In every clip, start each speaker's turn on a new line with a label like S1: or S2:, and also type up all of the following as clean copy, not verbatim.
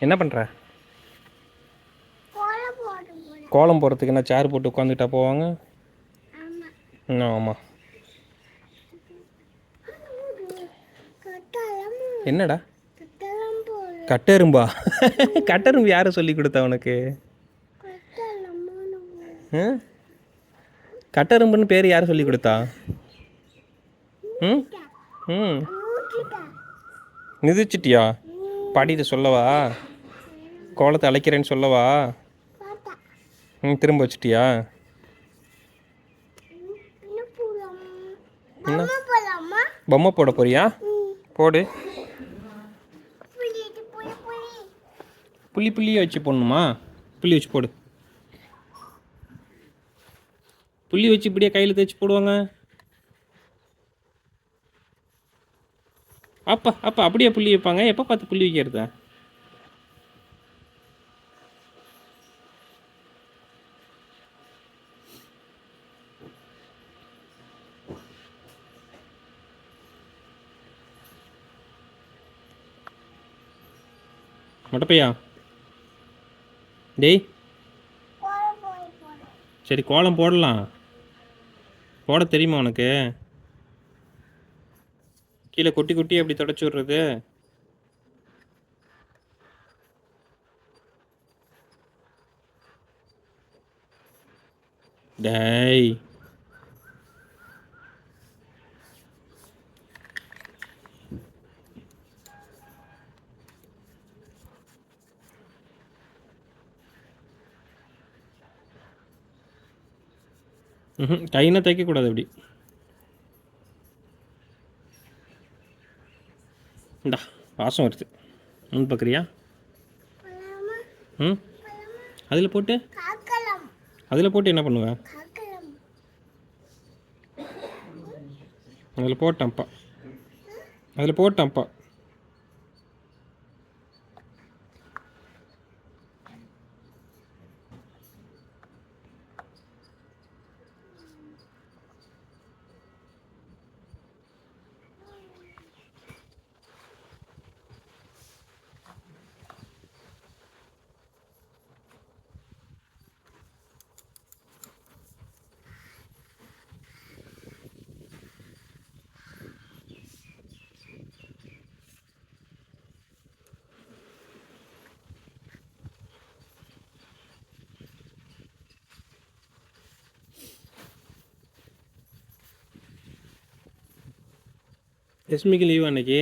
S1: என்ன பண்ணுற? கோலம் போடுறதுக்கு என்ன சேர் போட்டு உட்காந்துட்டா போவாங்க? ஆமாம். என்னடா கட்டெரும்பா? கட்டெரும்பு யார் சொல்லி கொடுத்தா உனக்கு? கட்டெரும்புன்னு பேர் யார் சொல்லி கொடுத்தா? ம் ம் மிதிச்சிட்டியா? பாட்டிகிட்ட சொல்லவா? கோலத்தை அழைக்கிறேன்னு சொல்லவா? திரும்ப வச்சிட்டியா? என்ன பொம்மை போட போறியா? போடு. புள்ளி புள்ளியை வச்சு போடணுமா? புள்ளி வச்சு போடு. புள்ளி வச்சு இப்படியே கையில் தேய்ச்சி போடுவாங்க. அப்பா அப்பா அப்படியே புள்ளி வைப்பாங்க? எப்போ பார்த்து புள்ளி வைக்கிறதா? மொட்டைப்பையா டேய், சரி கோலம் போடலாம். போட தெரியுமா உனக்கு? கீழே கொட்டி கொட்டி அப்படி தொடச்சி விட்றது. டேய், கைனா தைக்கக்கூடாது அப்படி. இந்தா வாசம் வருது. ஒன்று பார்க்குறியா? ம் அதில் போட்டு என்ன பண்ணுவேன்? அதில் போட்டேன்ப்பா. லட்சுமிக்கு லீவா அன்னைக்கு?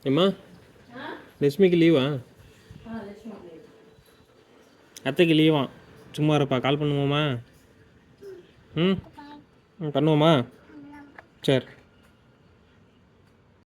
S1: ஏம்மா லட்சுமிக்கு லீவா? அத்தைக்கு லீவா? சும்மா இருப்பா. கால் பண்ணுவோமா? ம் பண்ணுவோமா? சரி.